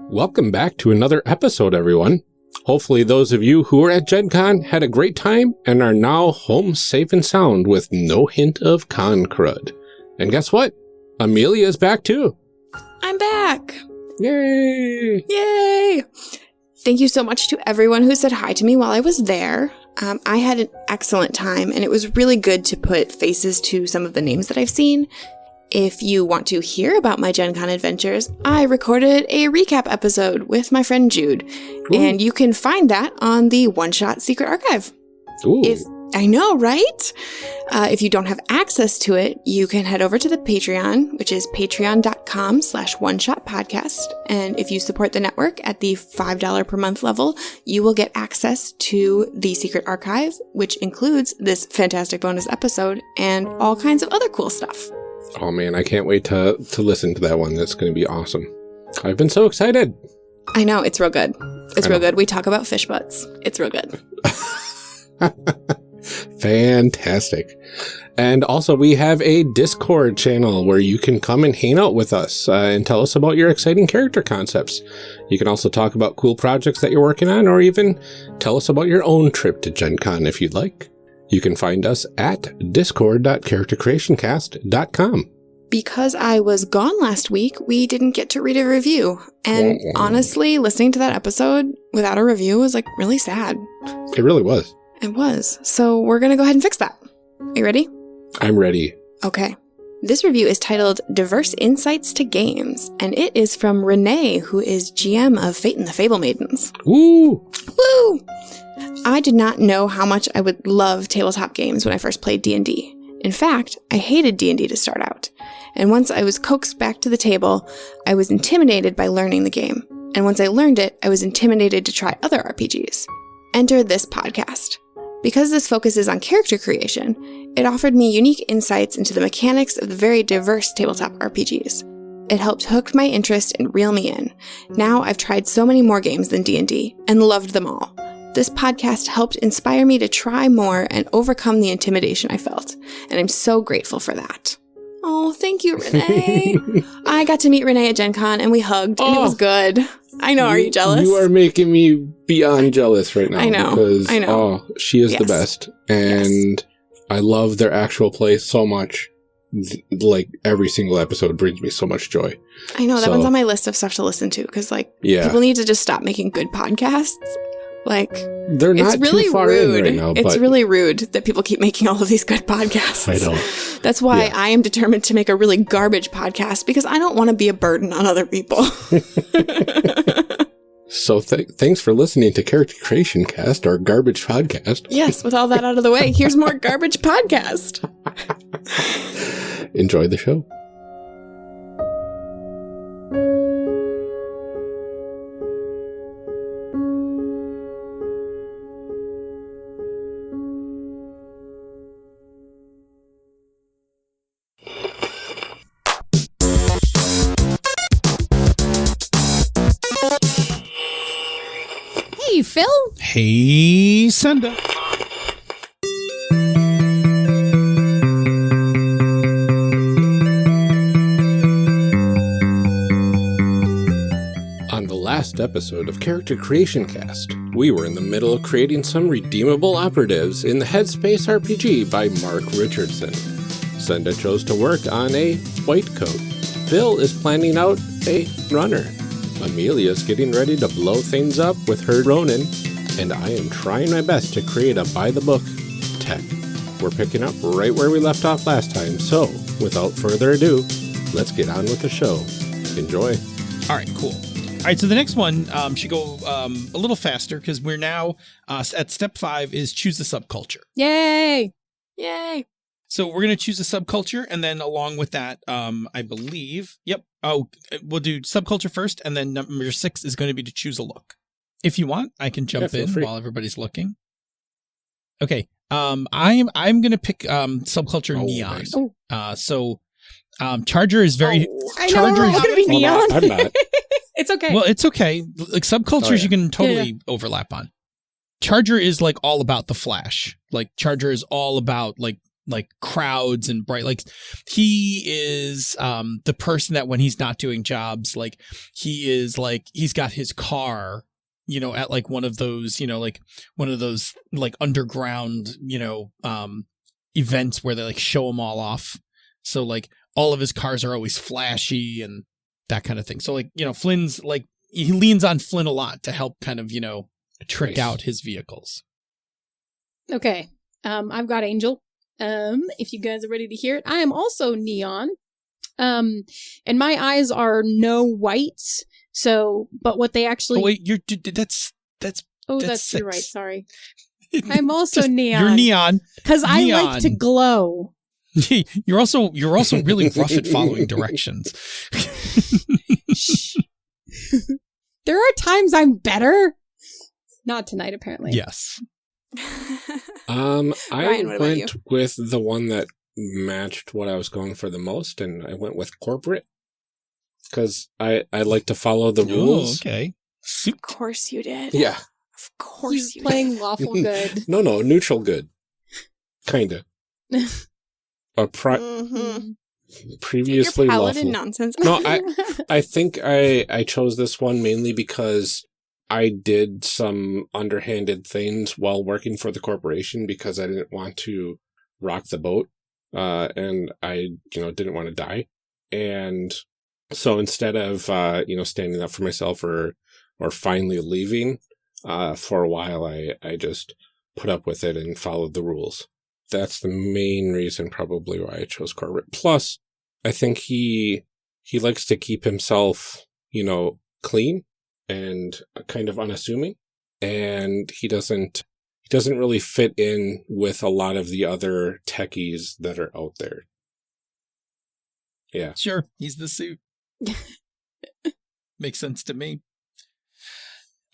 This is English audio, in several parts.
Welcome back to another episode, everyone. Hopefully those of you who were at Gen Con had a great time and are now home safe and sound with no hint of con crud. And guess what? Amelia's back too. I'm back. Yay! Yay! Thank you so much to everyone who said hi to me while I was there. I had an excellent time, and it was really good to put faces to some of the names that I've seen. If you want to hear about my Gen Con adventures, I recorded a recap episode with my friend Jude, and you can find that on the One Shot Secret Archive. Ooh. I know, right? If you don't have access to it, you can head over to the Patreon, which is patreon.com/oneshotpodcast. And if you support the network at the $5 per month level, you will get access to the Secret Archive, which includes this fantastic bonus episode and all kinds of other cool stuff. Oh man, I can't wait to listen to that one. That's going to be awesome. I've been so excited. I know, it's real good. It's real good. We talk about fish butts. It's real good. Fantastic. And also we have a Discord channel where you can come and hang out with us and tell us about your exciting character concepts. You can also talk about cool projects that you're working on, or even tell us about your own trip to Gen Con if you'd like. You can find us at discord.charactercreationcast.com. Because I was gone last week, we didn't get to read a review. And honestly, listening to that episode without a review was like really sad. It really was. It was. So we're going to go ahead and fix that. Are you ready? I'm ready. Okay. This review is titled Diverse Insights to Games, and it is from Renee, who is GM of Fate and the Fable Maidens. Woo! Woo! I did not know how much I would love tabletop games when I first played D&D. In fact, I hated D&D to start out. And once I was coaxed back to the table, I was intimidated by learning the game. And once I learned it, I was intimidated to try other RPGs. Enter this podcast. Because this focuses on character creation, it offered me unique insights into the mechanics of the very diverse tabletop RPGs. It helped hook my interest and reel me in. Now I've tried so many more games than D&D, and loved them all. This podcast helped inspire me to try more and overcome the intimidation I felt, and I'm so grateful for that. Oh, thank you, Renee. I got to meet Renee at Gen Con, and we hugged, and it was good. I know, are you jealous? You are making me beyond jealous right now. I know, because, I know. Oh, she is the best, and I love their actual play so much. Like, every single episode brings me so much joy. I know, that one's on my list of stuff to listen to, because, people need to just stop making good podcasts. They're not really too far rude. in right now. It's really rude that people keep making all of these good podcasts. I know. That's why I am determined to make a really garbage podcast, because I don't want to be a burden on other people. So thanks for listening to Character Creation Cast, our garbage podcast. Yes, with all that out of the way, here's more garbage podcast. Enjoy the show. Hey, Phil. Hey, Senda. On the last episode of Character Creation Cast, we were in the middle of creating some redeemable operatives in the Headspace RPG by Mark Richardson. Senda chose to work on a white coat. Phil is planning out a runner. Amelia's getting ready to blow things up with her Ronin, and I am trying my best to create a by-the-book tech. We're picking up right where we left off last time, so without further ado, let's get on with the show. Enjoy. All right, cool. All right, so the next one should go a little faster because we're now at step 5 is choose the subculture. Yay! Yay! So we're going to choose a subculture, and then along with that, I believe, we'll do subculture first, and then number 6 is going to be to choose a look. If you want, I can jump in while everybody's looking. Okay, I'm going to pick subculture neon. Nice. So Charger is very... I know, we're all going to be neon. I'm not. It's okay. Well, it's okay. Like subcultures you can totally overlap on. Charger is like all about the flash. Like Charger is all about like like crowds and bright, like he is the person that when he's not doing jobs, like he is like, he's got his car, you know, at like one of those, you know, like one of those like underground, you know, events where they like show them all off. So like all of his cars are always flashy and that kind of thing. So like, you know, Flynn's like, he leans on Flynn a lot to help kind of, you know, trick out his vehicles. Okay. I've got Angel. If you guys are ready to hear it, I am also neon. And my eyes are no whites. So, but what they actually... Oh, wait, that's you're 6. right. Sorry. I'm also neon. You're neon. Because I like to glow. You're also really rough at following directions. There are times I'm better. Not tonight, apparently. Yes. I Ryan, what about you? went with the one that matched what I was going for the most, and I went with corporate because I like to follow the rules. Okay. Of course you did. Yeah. Of course He's you playing lawful good. No, neutral good. Kinda. Previously your paladin lawful. nonsense. No, I think I chose this one mainly because I did some underhanded things while working for the corporation because I didn't want to rock the boat, and I, didn't want to die. And so instead of, standing up for myself or finally leaving, for a while, I just put up with it and followed the rules. That's the main reason probably why I chose corporate. Plus, I think he likes to keep himself, clean and kind of unassuming, and he doesn't really fit in with a lot of the other techies that are out there. Yeah. Sure, he's the suit. Makes sense to me.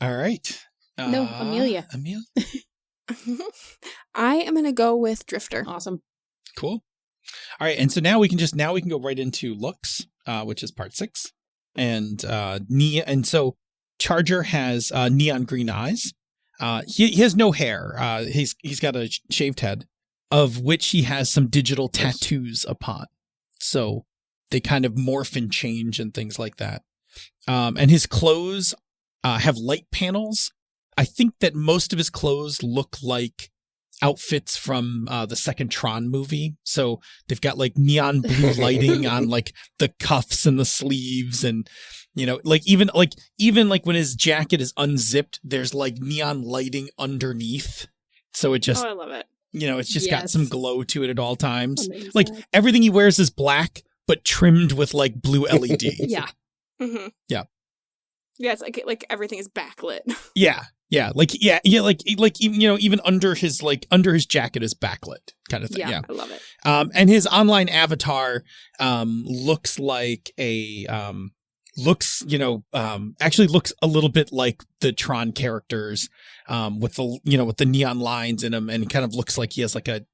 All right. No, Amelia. Amelia? I am going to go with Drifter. Awesome. Cool. All right, and so now we can go right into looks, which is part 6. And so Charger has neon green eyes. He has no hair. He's got a shaved head, of which he has some digital tattoos upon. So they kind of morph and change and things like that. And his clothes have light panels. I think that most of his clothes look like outfits from the second Tron movie. So they've got like neon blue lighting on like the cuffs and the sleeves, and even when his jacket is unzipped, there's like neon lighting underneath. So it just I love it. It's just got Yes. some glow to it at all times. Amazing. Like everything he wears is black, but trimmed with like blue LED. Yeah. Mm-hmm. Yeah. Yeah, it's like everything is backlit. Yeah. Even under his jacket is backlit kind of thing. Yeah. I love it. And his online avatar looks like actually looks a little bit like the Tron characters, with the neon lines in him, and kind of looks like he has like a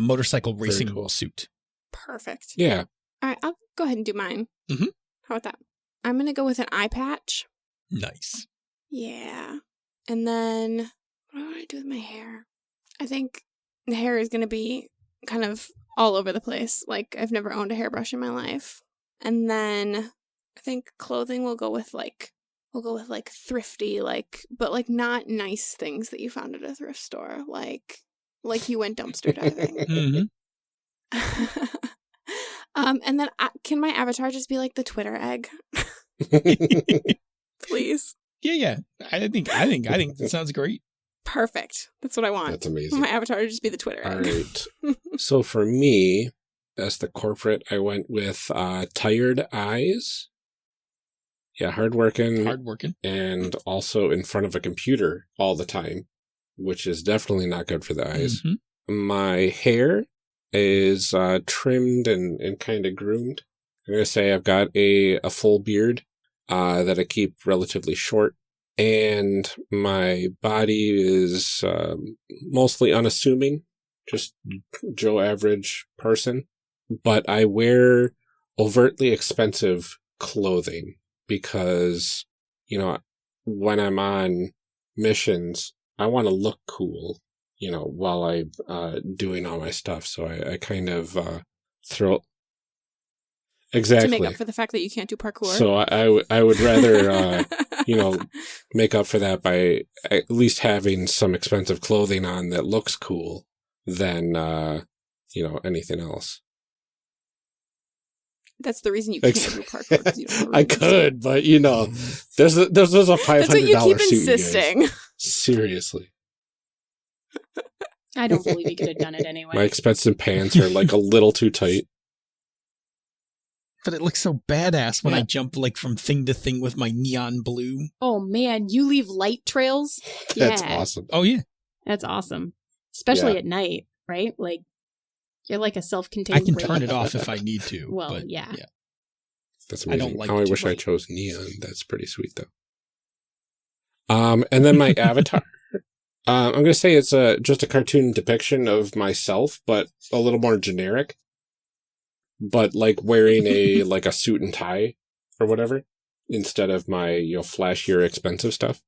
motorcycle racing suit. Perfect. Yeah. All right, I'll go ahead and do mine. Mm-hmm. How about that? I'm going to go with an eye patch. Nice. Yeah. And then what do I do with my hair? I think the hair is going to be kind of all over the place. Like, I've never owned a hairbrush in my life. And then I think clothing we'll go with thrifty, but like not nice things that you found at a thrift store. Like you went dumpster diving. Mm-hmm. And then can my avatar just be like the Twitter egg? Please. Yeah. I think that sounds great. Perfect. That's what I want. That's amazing. My avatar to just be the Twitter All egg. right. So for me, as the corporate, I went with tired eyes. Yeah, hardworking. And also in front of a computer all the time, which is definitely not good for the eyes. Mm-hmm. My hair is trimmed and kind of groomed. I'm going to say I've got a full beard that I keep relatively short. And my body is mostly unassuming, just Joe average person. But I wear overtly expensive clothing because, when I'm on missions, I want to look cool. while I'm doing all my stuff. So I kind of throw... Exactly. To make up for the fact that you can't do parkour. So I would rather, make up for that by at least having some expensive clothing on that looks cool than, anything else. That's the reason you can't do parkour. 'Cause you don't have I could, but there's a $500 That's what you keep suit, insisting. you guys. Seriously. I don't believe you could have done it anyway. My expensive pants are like a little too tight. But it looks so badass when I jump from thing to thing with my neon blue. Oh man, you leave light trails? That's Yeah. awesome. Oh yeah. That's awesome. Especially at night, right? Like, you're like a self-contained I can ray. turn it off if I need to. Well, but, yeah. That's amazing. I don't like I it wish too I bright. chose neon. That's pretty sweet, though. And then my avatar. I'm going to say it's just a cartoon depiction of myself, but a little more generic. But wearing a suit and tie or whatever instead of my flashier expensive stuff.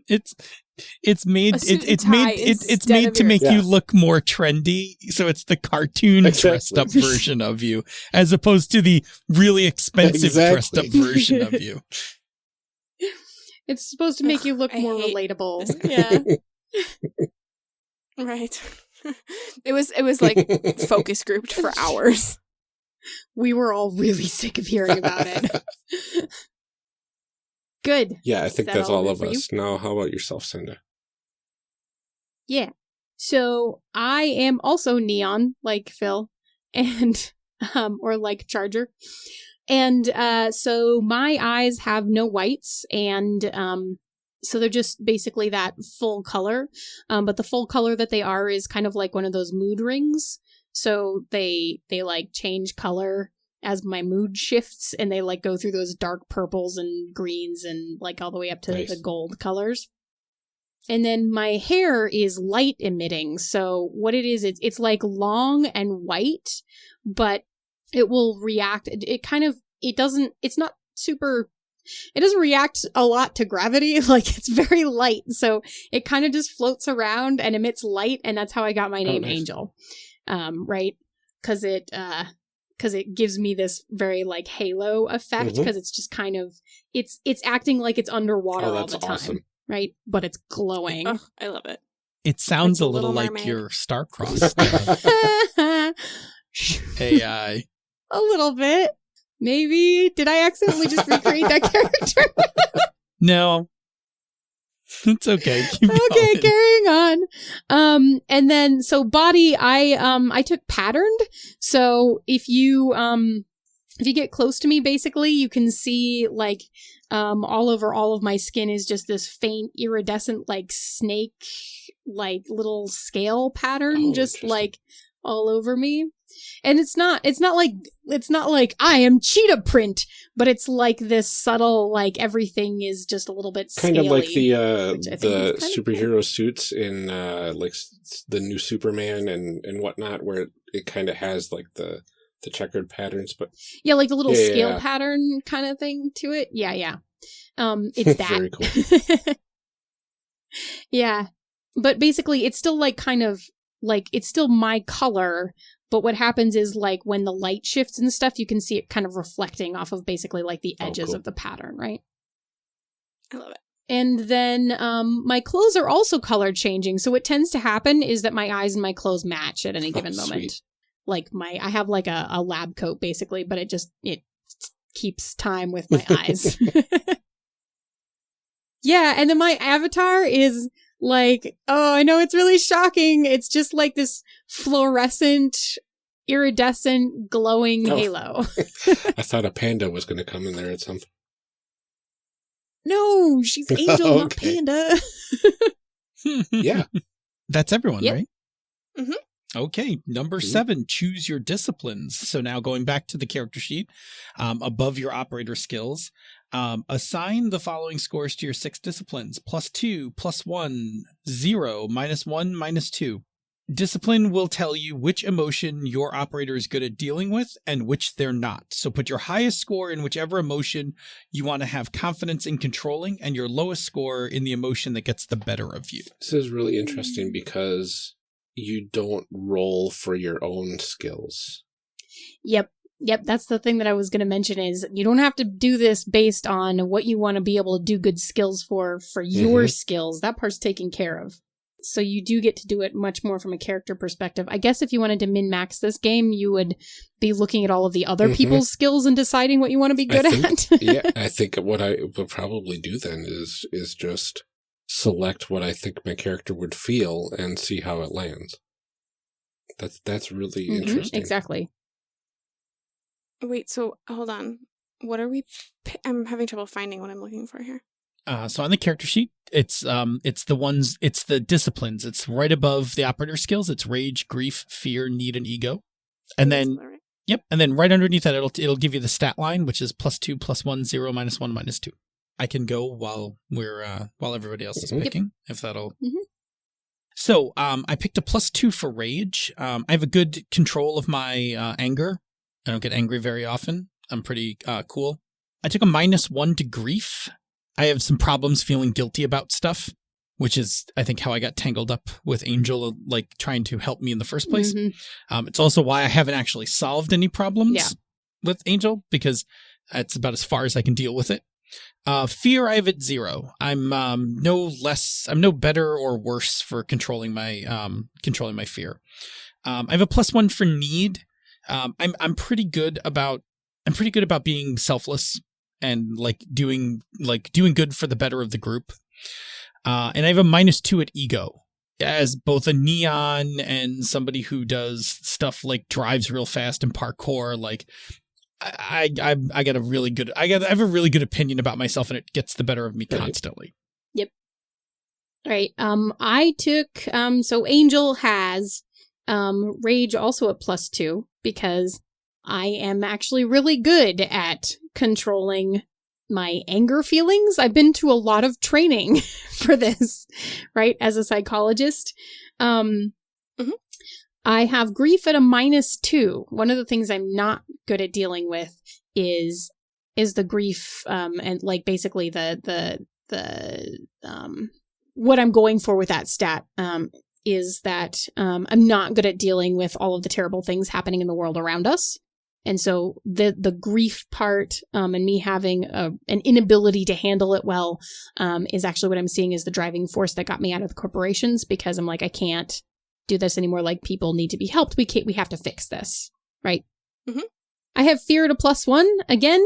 It's made A suit and it's tie made it's made to make you look more trendy. So it's the cartoon dressed up version of you, as opposed to the really expensive dressed up version of you. It's supposed to make you look I more hate relatable. this. Yeah. Right. It was focus grouped for hours. We were all really sick of hearing about it. Good. Yeah, I think that that's all all good of for you? us. Now, how about yourself, Senda? Yeah. So I am also neon, like Phil, and or like Charger. And so my eyes have no whites, and so they're just basically that full color. But the full color that they are is kind of like one of those mood rings. So they change color as my mood shifts, and they go through those dark purples and greens and all the way up to Nice. the gold colors. And then my hair is light emitting. So what it is, it's long and white, but it will react. It doesn't react a lot to gravity. It's very light. So it kind of just floats around and emits light. And that's how I got my name nice. Angel. Right. Cause it gives me this very halo effect. Cause it's just kind of, it's acting like it's underwater all the time. Awesome. Right. But it's glowing. Oh, I love it. It sounds Like a little like mermaid. your star-crossed AI. A little bit. Maybe. Did I accidentally just recreate that character? No. It's okay. Keep Okay, going. carrying on. And then so body, I took patterned. So if you get close to me, basically, you can see all over all of my skin is just this faint iridescent snake little scale pattern, just all over me. And it's not like I am cheetah print, but it's this subtle everything is just a little bit scaly, Kind of like the superhero cool. suits in the new Superman and whatnot, where it kind of has the checkered patterns, but yeah, the little scale yeah. pattern kind of thing to it. Yeah. It's that. Very cool. Yeah, but basically, it's still kind of it's still my color. But what happens is when the light shifts and stuff, you can see it kind of reflecting off of basically the edges cool. of the pattern, right? I love it. And then my clothes are also color changing. So what tends to happen is that my eyes and my clothes match at any given moment. Sweet. I have a lab coat basically, but it keeps time with my eyes. Yeah, and then my avatar is I know it's really shocking. It's just this fluorescent, iridescent, glowing halo. I thought a panda was going to come in there at some point. No, she's Angel, not Panda. Yeah. That's everyone, Yep. right? Mhm. Okay, number 7, choose your disciplines. So now going back to the character sheet, above your operator skills, assign the following scores to your 6 disciplines: +2, +1, 0, -1, -2. Discipline will tell you which emotion your operator is good at dealing with and which they're not. So put your highest score in whichever emotion you want to have confidence in controlling, and your lowest score in the emotion that gets the better of you. This is really interesting because you don't roll for your own skills. Yep. That's the thing that I was going to mention is you don't have to do this based on what you want to be able to do good skills for your skills. That part's taken care of. So you do get to do it much more from a character perspective. I guess if you wanted to min-max this game, you would be looking at all of the other people's skills and deciding what you want to be good at. Yeah, I think what I would probably do then is just select what I think my character would feel and see how it lands. That's really interesting. Exactly. Wait, so hold on. What are we... I'm having trouble finding what I'm looking for here. So on the character sheet, it's the disciplines. It's right above the operator skills. It's rage, grief, fear, need, and ego. And then, and then right underneath that, it'll give you the stat line, which is +2, +1, 0, -1, -2. I can go while everybody else is picking, if that'll. So I picked a +2 for rage. I have a good control of my anger. I don't get angry very often. I'm pretty cool. I took a -1 to grief. I have some problems feeling guilty about stuff, which is, I think, how I got tangled up with Angel, like, trying to help me in the first place. It's also why I haven't actually solved any problems with Angel, because it's about as far as I can deal with it. Fear, I have at 0. I'm no better or worse for controlling my fear. I have a +1 for need. I'm pretty good about being selfless and doing good for the better of the group. And I have a -2 at ego, as both a neon and somebody who does stuff like drives real fast and parkour. Like I have a really good opinion about myself, and it gets the better of me constantly. Yep. All right. I took so Angel has rage also at +2 because I am actually really good at controlling my anger feelings. I've been to a lot of training for this, right? As a psychologist. I have grief at a -2. One of the things I'm not good at dealing with is the grief, and basically the what I'm going for with that stat, is that I'm not good at dealing with all of the terrible things happening in the world around us. And so the grief part, and me having an inability to handle it well, is actually what I'm seeing is the driving force that got me out of the corporations, because I'm like, I can't do this anymore. Like, people need to be helped. We have to fix this. Right. I have fear at a +1 again.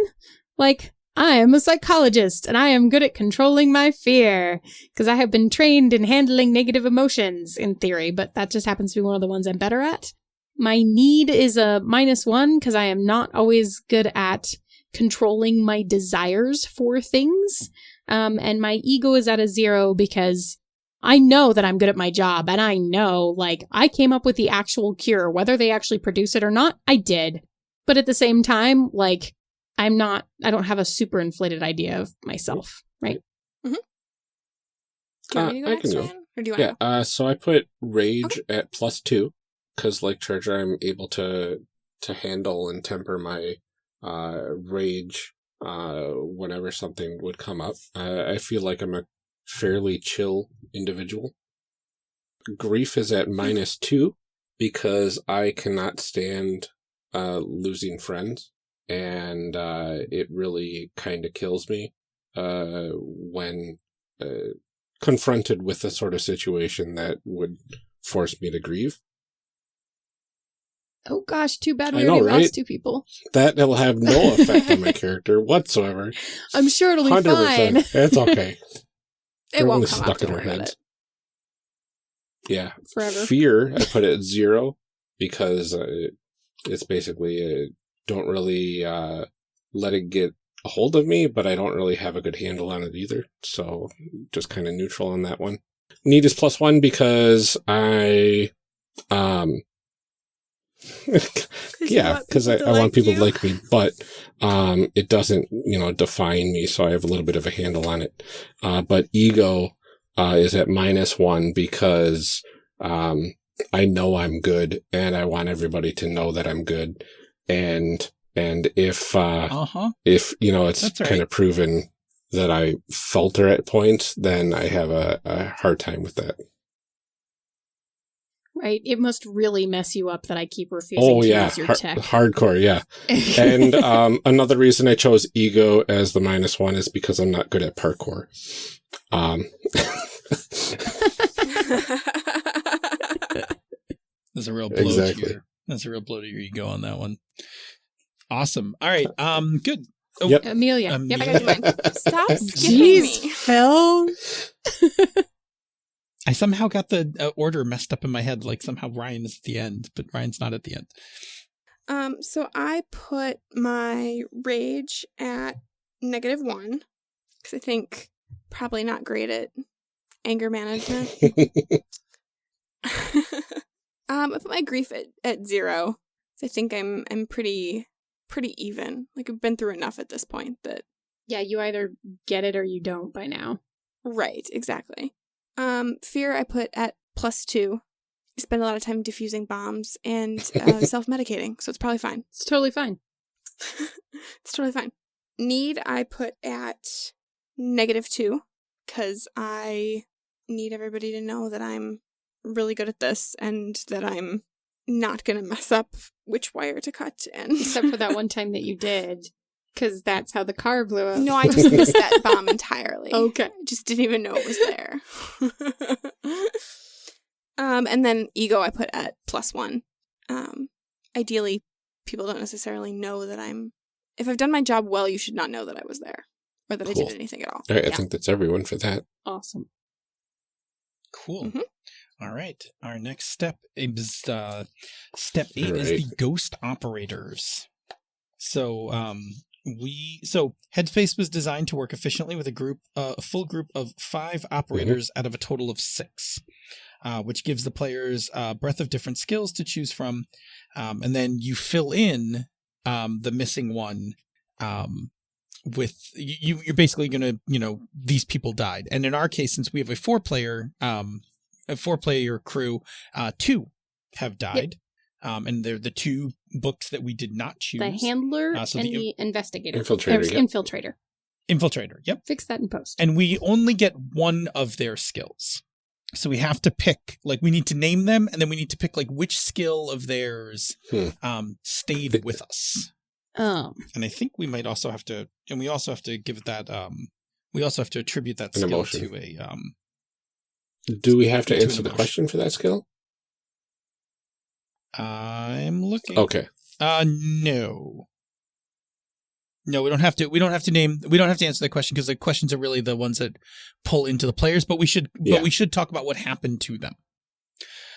Like, I am a psychologist and I am good at controlling my fear because I have been trained in handling negative emotions in theory, but that just happens to be one of the ones I'm better at. My need is a -1 because I am not always good at controlling my desires for things. And my ego is at a 0 because I know that I'm good at my job, and I know, I came up with the actual cure. Whether they actually produce it or not, I did. But at the same time, I don't have a super inflated idea of myself, right? Do you want me to go next, Ryan? Or do you want to? So I put rage at +2. Because, like Treasure, I'm able to handle and temper my rage whenever something would come up. I feel like I'm a fairly chill individual. Grief is at -2 because I cannot stand losing friends, and it really kind of kills me when confronted with a sort of situation that would force me to grieve. Oh gosh, too bad we already lost 2 people. That'll have no effect on my character whatsoever. I'm sure it'll be 100%. Fine. It's okay. It won't come stuck in our heads. Yeah. Forever. Fear, I put it at 0 because it's basically don't really let it get a hold of me, but I don't really have a good handle on it either. So just kind of neutral on that one. Need is +1 because I because I want people to like me, but it doesn't, define me, so I have a little bit of a handle on it. But ego is at -1 because I know I'm good, and I want everybody to know that I'm good. And if it's kind of proven that I falter at points, then I have a hard time with that. Right. It must really mess you up that I keep refusing to use your tech. Hardcore, yeah. And another reason I chose ego as the -1 is because I'm not good at parkour. There's a real blow to your, that's a real blow to your ego on that one. Awesome. All right. Good. Oh, yep. Amelia. Yep, I gotta do mine. Stop skipping Jeez, me. Phil. I somehow got the order messed up in my head, like somehow Ryan is at the end, but Ryan's not at the end. So I put my rage at -1 because I think probably not great at anger management. I put my grief at 0. I think I'm pretty even. Like I've been through enough at this point that. Yeah, you either get it or you don't by now. Right, exactly. Fear I put at +2. I spend a lot of time diffusing bombs and self-medicating, so it's probably fine. It's totally fine. It's totally fine. Need I put at -2 because I need everybody to know that I'm really good at this and that I'm not going to mess up which wire to cut. And except for that one time that you did, because that's how the car blew up. No, I just missed that bomb entirely. Okay. I just didn't even know it was there. And then ego I put at +1. Ideally, people don't necessarily know that if I've done my job well, you should not know that I was there or that I did anything at all. All right, I think that's everyone for that. Awesome. Cool. Mm-hmm. All right. Our next step is step 8 is the ghost operators. So Headspace was designed to work efficiently with a full group of 5 operators out of a total of 6, which gives the players a breadth of different skills to choose from, and then you fill in the missing one with you're basically gonna these people died, and in our case, since we have a 4-player crew, 2 have died. Yep. And they're the 2 books that we did not choose. The handler and the investigator. Infiltrator. Infiltrator, yep. Fix that in post. And we only get one of their skills. So we have to pick, we need to name them, and then we need to pick, which skill of theirs stayed with us. And I think we might also have to, and we also have to give that, we also have to attribute that skill emotion to a, do we have to answer the question for that skill? I'm looking. Okay. No. No, we don't have to. We don't have to answer the question because the questions are really the ones that pull into the players. But we should. Yeah. But we should talk about what happened to them.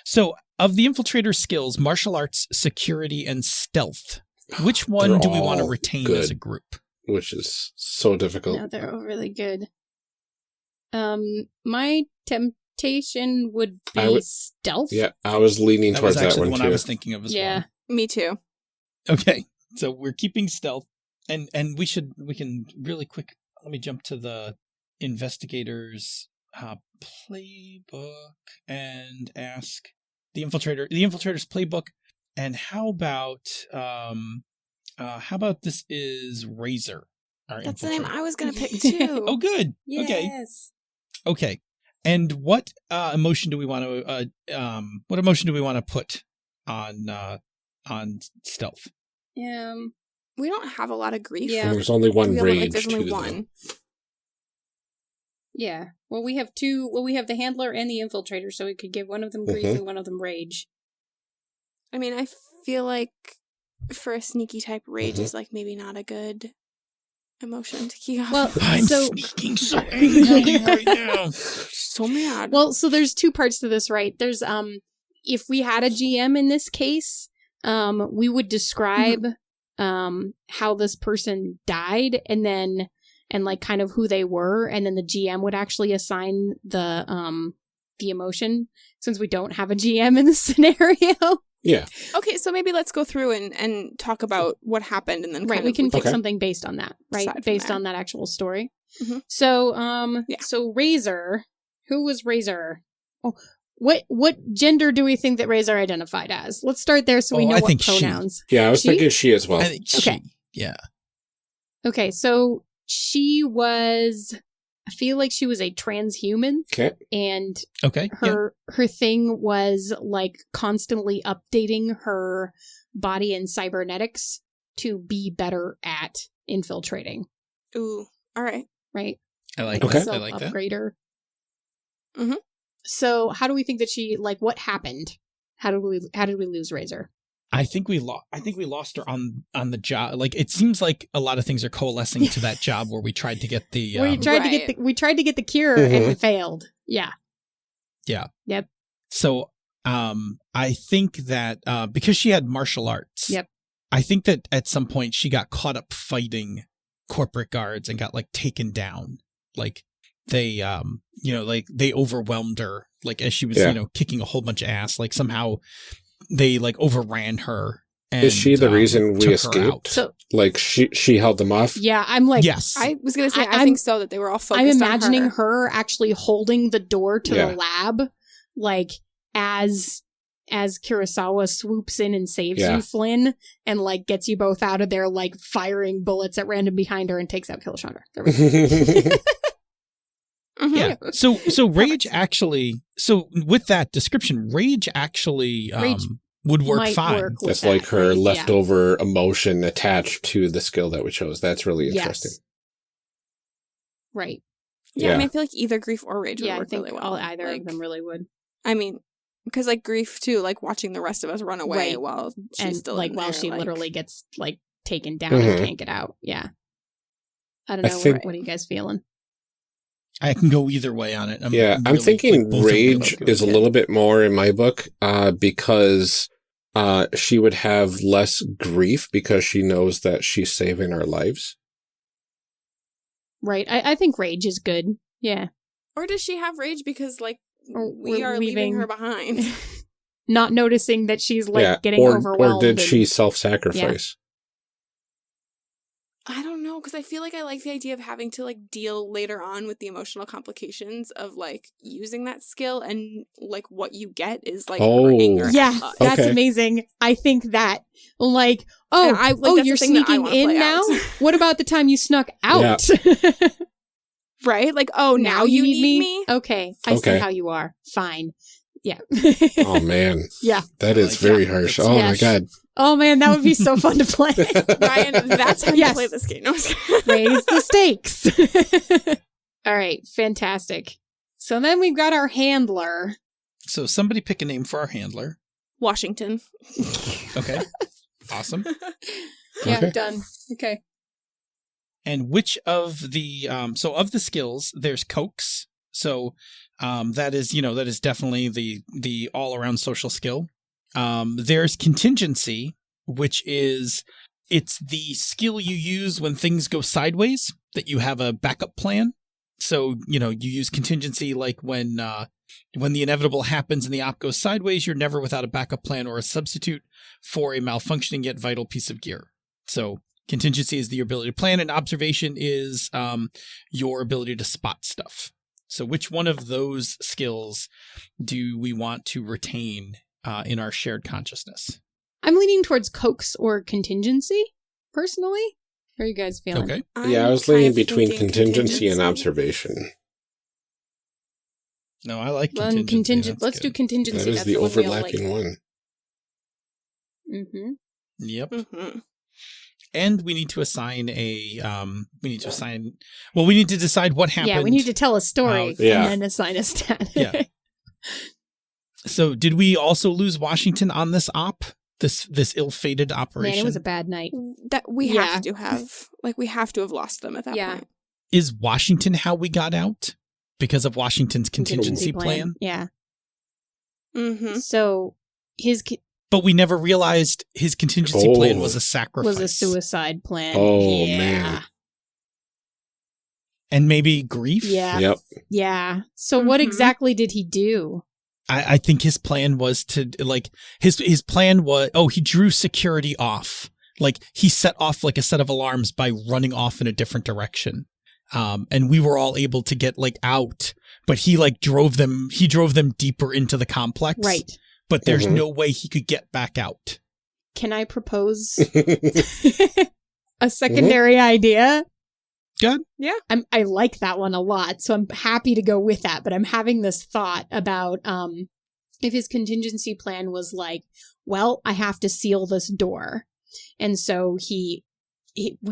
So, of the infiltrator skills, martial arts, security, and stealth, which one do we want to retain as a group? Which is so difficult. No, they're all really good. My temptation would be stealth. Yeah, I was leaning towards that one too. That was actually the one I was thinking of as well. Yeah, me too. Okay, so we're keeping stealth, and we can really quick. Let me jump to the investigators playbook and ask the infiltrator's playbook. And how about this is Razor? That's the name I was gonna pick too. Oh, good. Yes. Okay. And what emotion do we want to put on stealth? We don't have a lot of grief. Yeah. There's only one rage. There's only one. Yeah. Well, we have 2. Well, we have the handler and the infiltrator, so we could give one of them grief and one of them rage. I mean, I feel like for a sneaky type, rage is maybe not a good emotion to keep off. Well, I'm sneaking so angry right now. So mad. Well, so there's 2 parts to this, right? There's if we had a GM in this case, we would describe how this person died and kind of who they were, and then the GM would actually assign the emotion, since we don't have a GM in this scenario. Yeah. Okay, so maybe let's go through and talk about what happened, and then we can pick something based on that, right? Based on that actual story. Mm-hmm. So, so Razor, who was Razor? Oh, What gender do we think that Razor identified as? Let's start there so we know what pronouns. Yeah, I was thinking she as well. I think she. Yeah. Okay, so she was, I feel like she was a transhuman. Okay. And okay, her thing was like constantly updating her body and cybernetics to be better at infiltrating. Ooh, all right. Right? I like okay. that. I like that. Upgrader. Mm-hmm. So how do we think that she, like, what happened? How did we lose Razor? I think we lost her on the job. Like, it seems like a lot of things are coalescing to that job where we tried to get the we tried to get the cure and we failed. Yeah. Yeah. Yep. So I think that because she had martial arts. Yep. I think that at some point she got caught up fighting corporate guards and got like taken down. Like they like they overwhelmed her, like as she was kicking a whole bunch of ass. Like somehow they like overran her. And, is she the reason we escaped? So, like she held them off? Yeah, I'm like, yes. I was gonna say I think so, that they were all focused. I'm imagining on her actually holding the door to the lab, like as Kurosawa swoops in and saves you, Flynn, and like gets you both out of there, like firing bullets at random behind her and takes out Killchandra. There we go. Mm-hmm. Yeah. So Rage actually. So with that description, Rage actually would work fine. That's like her leftover emotion attached to the skill that we chose. That's really interesting. Yes. Right. Yeah, I mean, I feel like either Grief or Rage would work really well. Either of them really would. I mean, because like Grief too, like watching the rest of us run away while she's still like in while there, she like... literally gets like taken down and can't get out. Yeah. I don't know. What are you guys feeling? I can go either way on it. I'm thinking Rage is a little bit more in my book because she would have less grief because she knows that she's saving our lives. Right. I think Rage is good. Yeah. Or does she have Rage because like we are leaving her behind? Not noticing that she's like getting overwhelmed. Or did she self-sacrifice? I don't know, because I feel like I like the idea of having to like deal later on with the emotional complications of like using that skill, and like what you get is like her anger. Yeah, that's amazing. I think that like you're sneaking in now. What about the time you snuck out? Yeah. Right? Like, now you need me? Okay, I see how you are. Fine. Yeah. Oh man. Yeah. That is very harsh. Oh my god. Oh man, that would be so fun to play. Ryan, that's how you play this game. No, raise the stakes. All right, fantastic. So then we've got our handler. So somebody pick a name for our handler. Washington. Okay. Awesome. Yeah, done. Okay. And which of the of the skills, there's coax. So that is definitely the all-around social skill. There's contingency, which is it's the skill you use when things go sideways, that you have a backup plan. So, you use contingency like when the inevitable happens and the op goes sideways, you're never without a backup plan or a substitute for a malfunctioning yet vital piece of gear. So contingency is the ability to plan, and observation is your ability to spot stuff. So which one of those skills do we want to retain in our shared consciousness? I'm leaning towards coax or contingency, personally. How are you guys feeling? Okay. I was leaning between contingency and observation. No, I like contingency. Let's do contingency. That is the overlapping one. Mm-hmm. Yep. Mm-hmm. And we need to assign we need to decide what happened. Yeah, we need to tell a story and then assign a stat. Yeah. So did we also lose Washington on this op? This ill-fated operation? Man, it was a bad night. That we have to have. Like, we have to have lost them at that point. Is Washington how we got out? Because of Washington's contingency plan? Yeah. Mm-hmm. So but we never realized his contingency plan was a sacrifice. Was a suicide plan. Oh, man. And maybe grief? Yeah. Yep. Yeah. So what exactly did he do? I think his plan was to, like, his plan was, he drew security off. Like, he set off, like, a set of alarms by running off in a different direction. And we were all able to get like out, but he like drove them deeper into the complex. Right. But there's no way he could get back out. Can I propose a secondary idea? Good. Yeah. I like that one a lot, so I'm happy to go with that. But I'm having this thought about if his contingency plan was like, well, I have to seal this door, and so we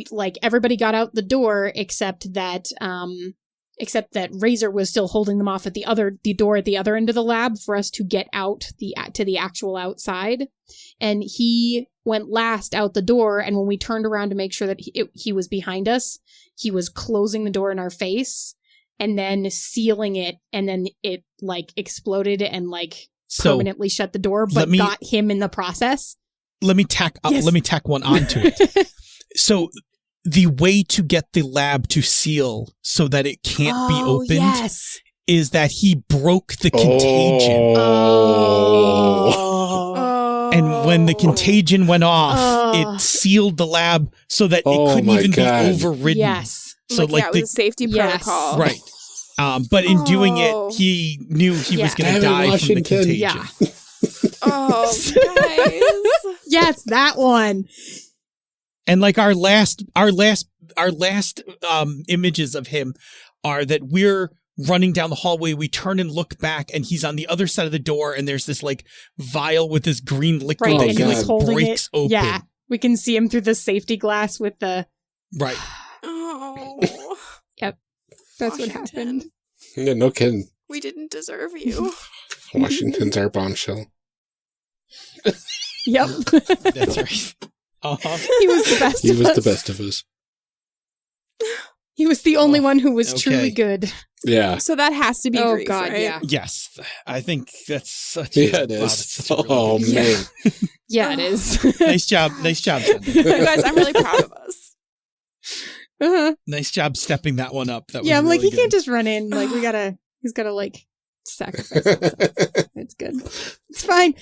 like everybody got out the door except that Razor was still holding them off at the door at the other end of the lab for us to get out to the actual outside. And he went last out the door. And when we turned around to make sure that he was behind us, he was closing the door in our face and then sealing it. And then it like exploded and like permanently shut the door, but got him in the process. Let me tack one onto it. So the way to get the lab to seal so that it can't be opened is that he broke the contagion. And when the contagion went off, it sealed the lab so that it couldn't even be overridden. Yes. So like it was a safety protocol. Right. But in doing it, he knew he was going to die from the contagion. Yeah. Guys. Yes, that one. And like our last images of him are that we're running down the hallway. We turn and look back, and he's on the other side of the door. And there's this like vial with this green liquid that he like breaks open. Yeah, we can see him through the safety glass with the right. Yep, that's what happened. Yeah, no kidding. We didn't deserve you. Washington's our bombshell. Yep, that's right. He was the best. He was the best of us. He was the only one who was truly good. Yeah. So that has to be grief, right? Yeah. Yes, I think that's such. Yeah, it is. Wow, really man. Yeah, it is. Nice job. Nice job. You guys, I'm really proud of us. Nice job stepping that one up. That was I'm like, really he can't just run in. Like, he's gotta like sacrifice himself. It's good. It's fine.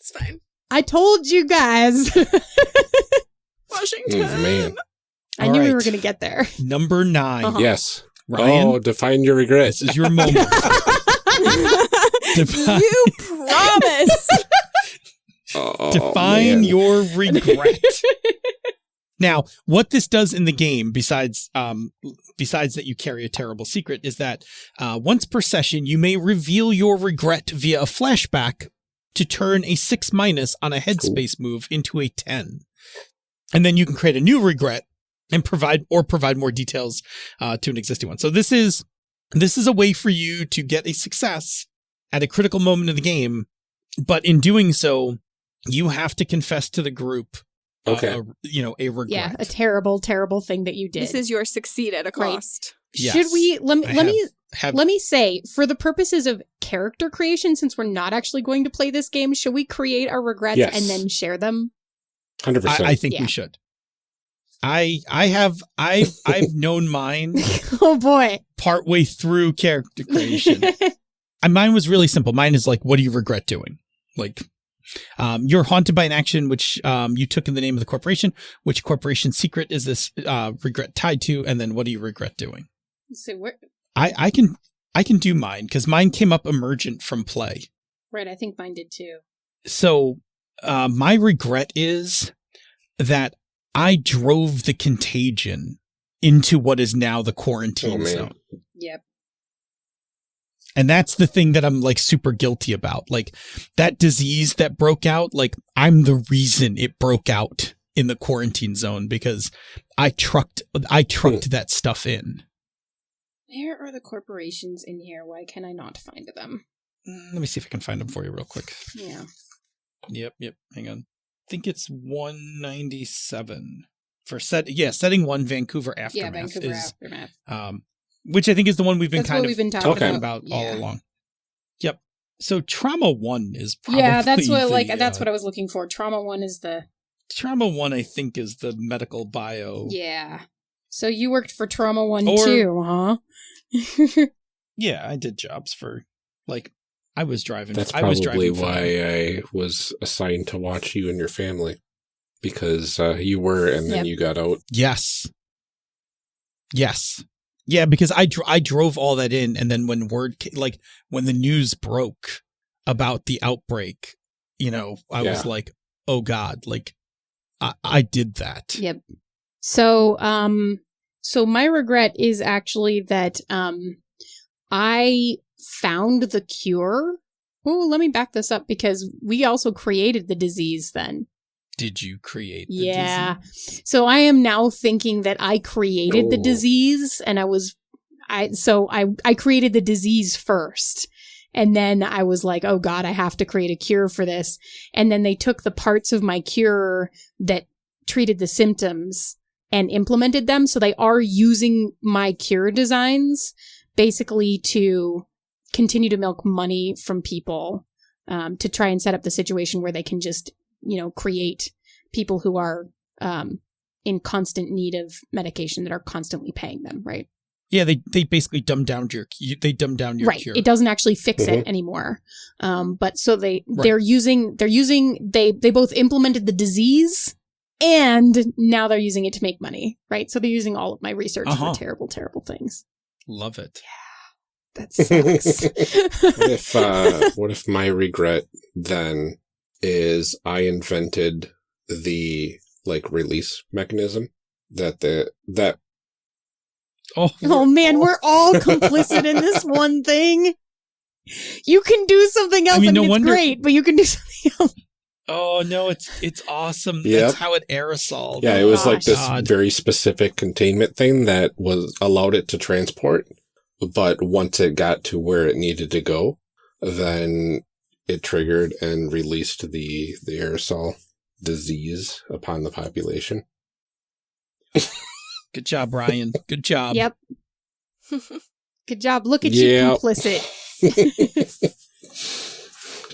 It's fine. I told you guys. Washington. Man. I knew we were gonna get there. Number 9. Yes. Ryan, define your regrets. This is your moment. You promise. Define your regret. Now, what this does in the game, besides that you carry a terrible secret, is that once per session, you may reveal your regret via a flashback to turn a 6- on a Headspace move into a 10. And then you can create a new regret and provide more details to an existing one. So this is a way for you to get a success at a critical moment of the game, but in doing so, you have to confess to the group a regret. Yeah, a terrible, terrible thing that you did. This is your succeed at a cost. Right. Yes. Should we let me say, for the purposes of character creation, since we're not actually going to play this game, should we create our regrets and then share them? 100%. I think we should. I've known mine. Oh boy. Partway through character creation. And mine was really simple. Mine is like, what do you regret doing? Like, you're haunted by an action which you took in the name of the corporation. Which corporation secret is this regret tied to? And then what do you regret doing? So where I can do mine because mine came up emergent from play. Right, I think mine did too. So my regret is that I drove the contagion into what is now the quarantine zone. Yep. And that's the thing that I'm like super guilty about. Like that disease that broke out, like I'm the reason it broke out in the quarantine zone because I trucked that stuff in. Where are the corporations in here? Why can I not find them? Let me see if I can find them for you real quick. Yeah. Yep. Hang on. I think it's 197 for setting 1 Vancouver Aftermath. Yeah, Vancouver Aftermath. Which I think is the one we've been talking about all along. Yep. So Trauma 1 is probably that's what I was looking for. Trauma 1 is the Trauma 1 I think is the medical bio. Yeah. So you worked for Trauma 1 too, huh? Yeah, I did jobs for I was driving. That's probably why I was assigned to watch you and your family. Because you were, and then you got out. Yes. Yeah, because I drove all that in, and then when when the news broke about the outbreak, I was like, oh God, like I did that. Yep. So, so my regret is actually that I found the cure. Oh, let me back this up because we also created the disease then. Did you create the disease? So I am now thinking that I created the disease, and I created the disease first. And then I was like, oh God, I have to create a cure for this. And then they took the parts of my cure that treated the symptoms and implemented them. So they are using my cure designs basically to continue to milk money from people, to try and set up the situation where they can just, create people who are in constant need of medication that are constantly paying them, right? Yeah, they basically dumbed down your right. cure. It doesn't actually fix it anymore. But so they both implemented the disease and now they're using it to make money, right? So they're using all of my research for terrible, terrible things. Love it. Yeah, that sucks. What if my regret then is I invented the release mechanism that Oh man, we're all complicit in this one thing. You can do something else. It's great, but you can do something else. Oh no, it's awesome. Yep. That's how it aerosoled. Yeah, it was this very specific containment thing that allowed it to transport. But once it got to where it needed to go, then it triggered and released the aerosol disease upon the population. Good job, Ryan. Good job. Yep. Good job. Look at you, complicit.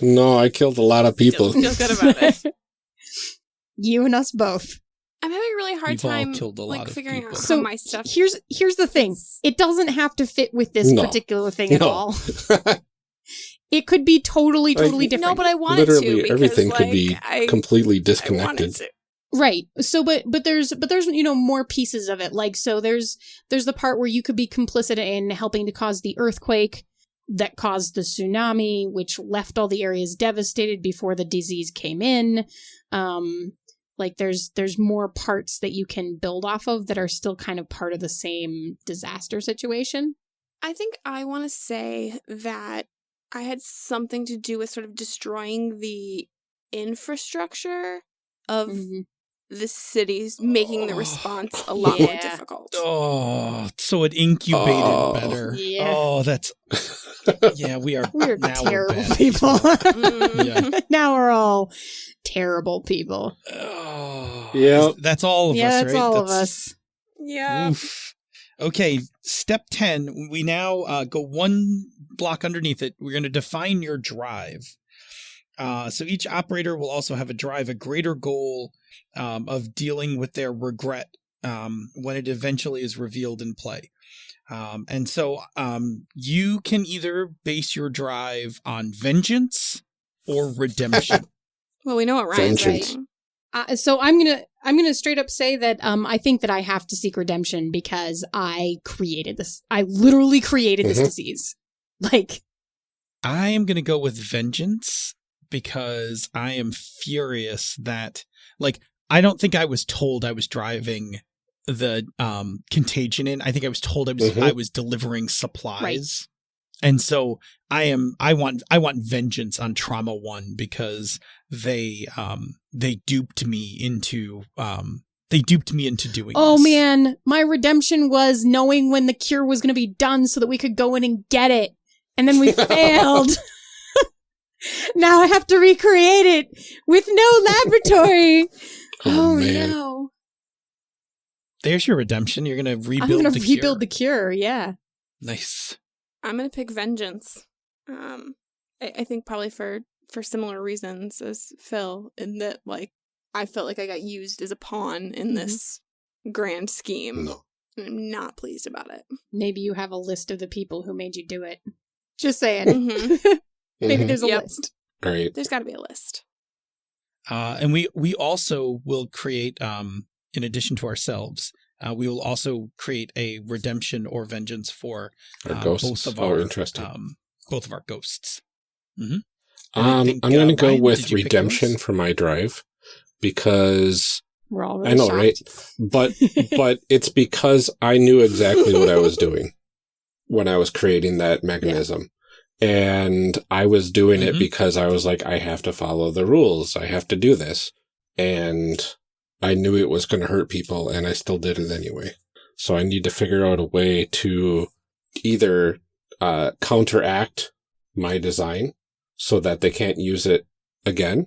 No, I killed a lot of people. Feel good about it. You and us both. I'm having a really hard time figuring out how my stuff. Here's the thing. It doesn't have to fit with this particular thing at all. It could be totally different. No, but I want it to. Literally everything could be completely disconnected. Right. So, but there's more pieces of it. So there's the part where you could be complicit in helping to cause the earthquake that caused the tsunami, which left all the areas devastated before the disease came in. There's more parts that you can build off of that are still kind of part of the same disaster situation. I think I want to say that I had something to do with sort of destroying the infrastructure of the cities, making the response a lot more difficult. Oh, so it incubated better. Yeah. Oh, that's... Yeah, we're terrible people. Yeah. Now we're all terrible people. Oh, yeah. That's all of us, right? Yeah, that's all of us. Yeah. Oof. Okay, step 10. We now go one block underneath it. We're going to define your drive. So each operator will also have a greater goal of dealing with their regret when it eventually is revealed in play. And so you can either base your drive on vengeance or redemption. Well, we know what Ryan's Vengeance. Right. So I'm gonna straight up say that I think that I have to seek redemption because I created this. I literally created this disease. I am gonna go with vengeance because I am furious that I don't think I was told I was driving the contagion in. I think I was told I was delivering supplies. Right. And so I want vengeance on Trauma 1 because they duped me into doing Oh this. Man, my redemption was knowing when the cure was going to be done so that we could go in and get it. And then we failed. Now I have to recreate it with no laboratory. Oh no. There's your redemption. You're going to rebuild the cure. I'm going to rebuild the cure, yeah. Nice. I'm going to pick vengeance. I think probably for similar reasons as Phil, in that, I felt like I got used as a pawn in this grand scheme. No. And I'm not pleased about it. Maybe you have a list of the people who made you do it. Just saying. Maybe there's a list. Right. There's got to be a list. And we also will create, in addition to ourselves, We will also create a redemption or vengeance for Our ghosts. both of our interesting. both of our ghosts. Mm-hmm. I'm going to go Ryan, with redemption for my drive because We're all really I know, shocked. right? But it's because I knew exactly what I was doing when I was creating that mechanism. And I was doing it because I was like, I have to follow the rules. I have to do this. And I knew it was going to hurt people, and I still did it anyway. So I need to figure out a way to either counteract my design so that they can't use it again.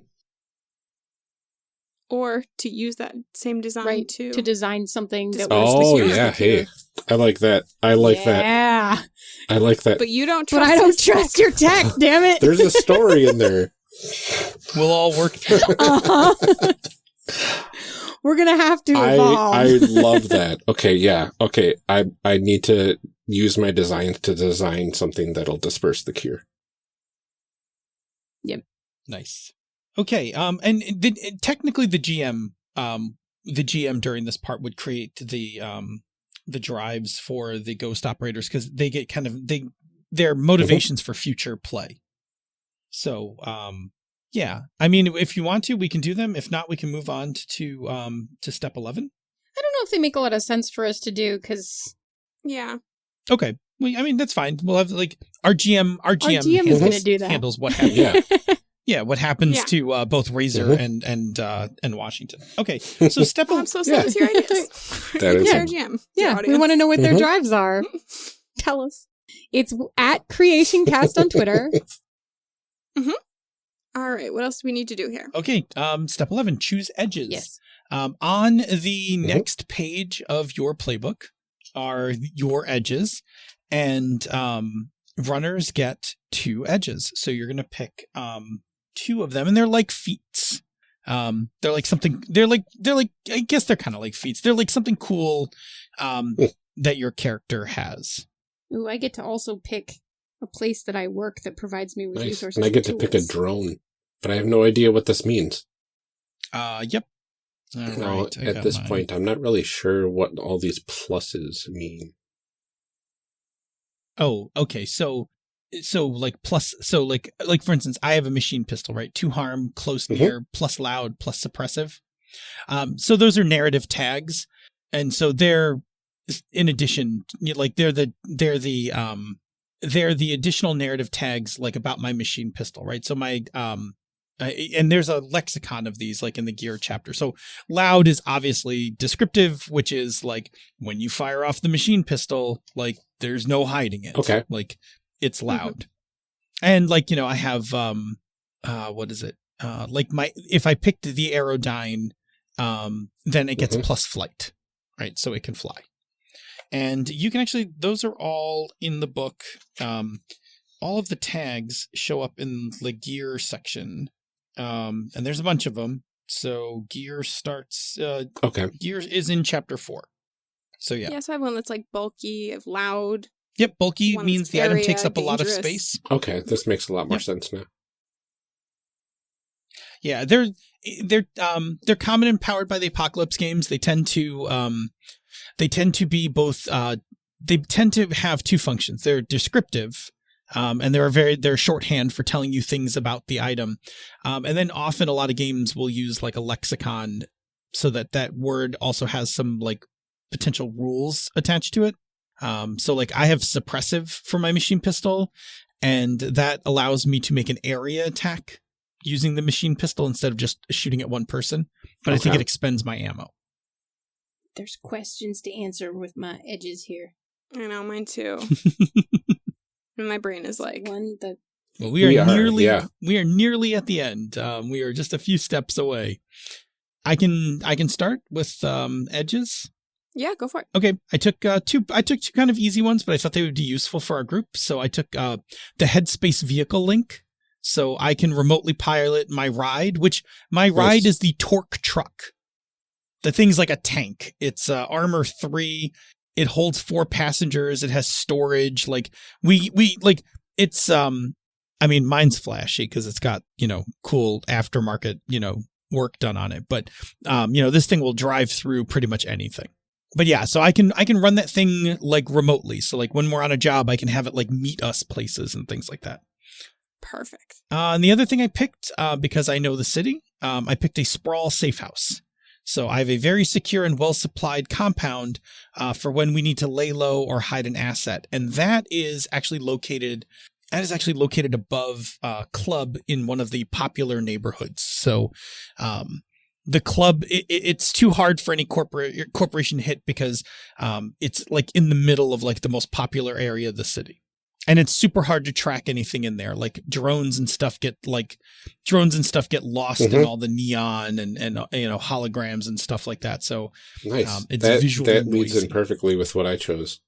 Or to use that same design Right, to design something that Oh, was yeah. Hey, I like that. I like that. Yeah. I like that. But you don't But trust I don't his trust tech. your tech, damn it. There's a story in there. We'll all work through it. Uh-huh. We're going to have to evolve. I love that. Okay, yeah. Okay, I need to use my designs to design something that'll disperse the cure. Yep. Nice. Okay. Technically the GM during this part would create the drives for the ghost operators because they get kind of their motivations for future play. So, yeah. I mean, if you want to, we can do them. If not, we can move on to step 11. I don't know if they make a lot of sense for us to do because Yeah. Okay. Well, I mean, that's fine. We'll have like our GM is going to do that. handles what happens. Yeah. Yeah, what happens to both Razor and Washington. Okay, so step I'm so sorry. It's your ideas. That is It's your it. GM. Yeah, we want to know what their drives are. Tell us. It's at CreationCast on Twitter. All right. What else do we need to do here? Okay, step 11, choose edges. Yes. On the next page of your playbook are your edges, and runners get 2 edges. So you're going to pick 2 of them, and they're like feats. They're like something. They're like. I guess they're kind of like feats. They're like something cool that your character has. Ooh, I get to also pick a place that I work that provides me with Nice. resources. And I get and to pick a tools. drone, but I have no idea what this means. Yep. All Now, right, I at got this mine. point, I'm not really sure what all these pluses mean. Oh, okay. So like plus, so like for instance, I have a machine pistol, right? 2 harm, close near, plus loud, plus suppressive. So those are narrative tags, and so they're in addition, like they're the additional narrative tags, like about my machine pistol, right? So my and there's a lexicon of these, like in the gear chapter. So loud is obviously descriptive, which is like when you fire off the machine pistol, like there's no hiding it. Okay. Like it's loud. And like, I have, what is it? Like if I picked the Aerodyne, then it gets plus flight, right? So it can fly. And you can actually, those are all in the book. All of the tags show up in the gear section. And there's a bunch of them. So gear starts, gear is in chapter 4. So yeah. Yes, I have one that's like bulky, of loud. Yep. Bulky One's means the item area, takes up a lot of dangerous. space. Okay, this makes a lot more sense now. Yeah, they're common and powered by the Apocalypse games. They tend to be both. They tend to have 2 functions. They're descriptive, and they're shorthand for telling you things about the item. And then often a lot of games will use like a lexicon, so that word also has some like potential rules attached to it. So like I have suppressive for my machine pistol, and that allows me to make an area attack using the machine pistol instead of just shooting at one person. But I think it expends my ammo. There's questions to answer with my edges here. I know, mine too. And my brain is like, Well, we are nearly at the end. We are just a few steps away. I can start with edges. yeah, go for it. Okay, I took two kind of easy ones, but I thought they would be useful for our group. So I took the Headspace vehicle link, so I can remotely pilot my ride. Which my ride is the torque truck. The thing's like a tank. It's armor 3. It holds 4 passengers. It has storage. Like we like it's I mean, mine's flashy because it's got cool aftermarket work done on it. But this thing will drive through pretty much anything. But yeah, so I can run that thing like remotely. So like when we're on a job, I can have it like meet us places and things like that. Perfect. And the other thing I picked, because I know the city, I picked a sprawl safe house. So I have a very secure and well-supplied compound for when we need to lay low or hide an asset. And that is actually located above Club in one of the popular neighborhoods. So the Club, it's too hard for any corporation to hit because it's like in the middle of like the most popular area of the city. And it's super hard to track anything in there. Like drones and stuff get lost in all the neon and holograms and stuff like that. So nice. It's visually that leads noisy. in perfectly with what I chose.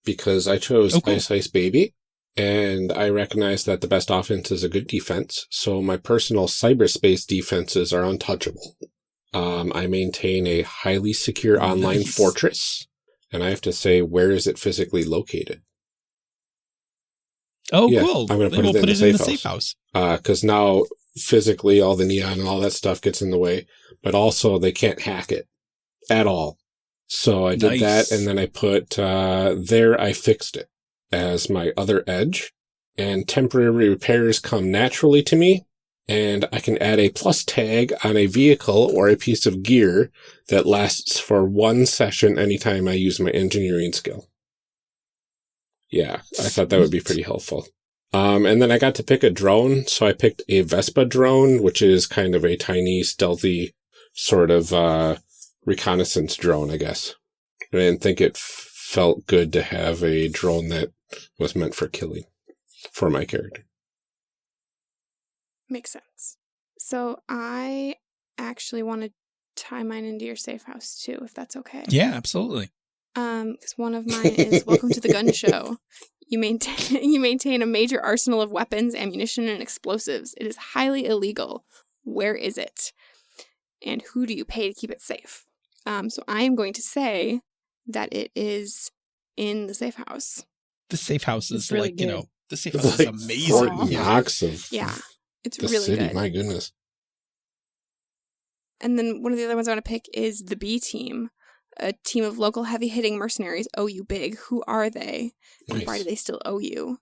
Because I chose Ice Ice Baby, and I recognize that the best offense is a good defense. So my personal cyberspace defenses are untouchable. I maintain a highly secure online fortress, and I have to say, where is it physically located? Oh, yeah, cool. I'm going to put it in the safe house. Because now physically all the neon and all that stuff gets in the way, but also they can't hack it at all. So I did that, and then I put there I fixed it as my other edge, and temporary repairs come naturally to me, and I can add a plus tag on a vehicle or a piece of gear that lasts for 1 session anytime I use my engineering skill. Yeah, I thought that would be pretty helpful. And then I got to pick a drone, so I picked a Vespa drone, which is kind of a tiny, stealthy sort of reconnaissance drone, I guess. I didn't think it felt good to have a drone that was meant for killing for my character. Makes sense. So I actually want to tie mine into your safe house too, if that's okay. Yeah, absolutely. Because one of mine is Welcome to the Gun Show. You maintain a major arsenal of weapons, ammunition, and explosives. It is highly illegal. Where is it? And who do you pay to keep it safe? So I am going to say that it is in the safe house. The safe house is really like, good. the safe house is amazing. Fort Knox of it's the really city, good. my goodness. And then one of the other ones I want to pick is the B Team. A team of local heavy-hitting mercenaries owe you big. Who are they? And why do they still owe you?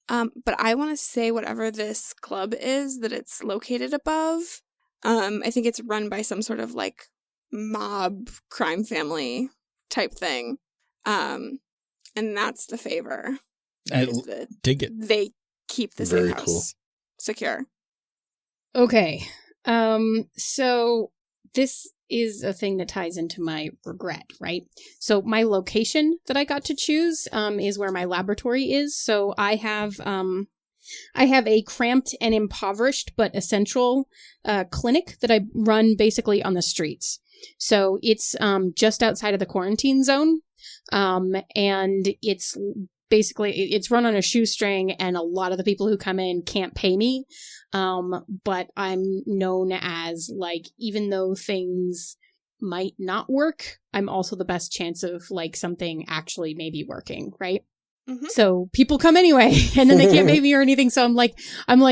But I want to say whatever this club is that it's located above, I think it's run by some sort of like mob crime family type thing. And that's the favor. I dig it. They keep the safe house secure. Okay. So this is a thing that ties into my regret, right? So my location that I got to choose is where my laboratory is. So I have a cramped and impoverished but essential clinic that I run basically on the streets. So it's just outside of the quarantine zone, and it's run on a shoestring, and a lot of the people who come in can't pay me. But I'm known as, like, even though things might not work, I'm also the best chance of, like, something actually maybe working, right? Mm-hmm. So people come anyway, and then they can't pay me or anything. So I'm like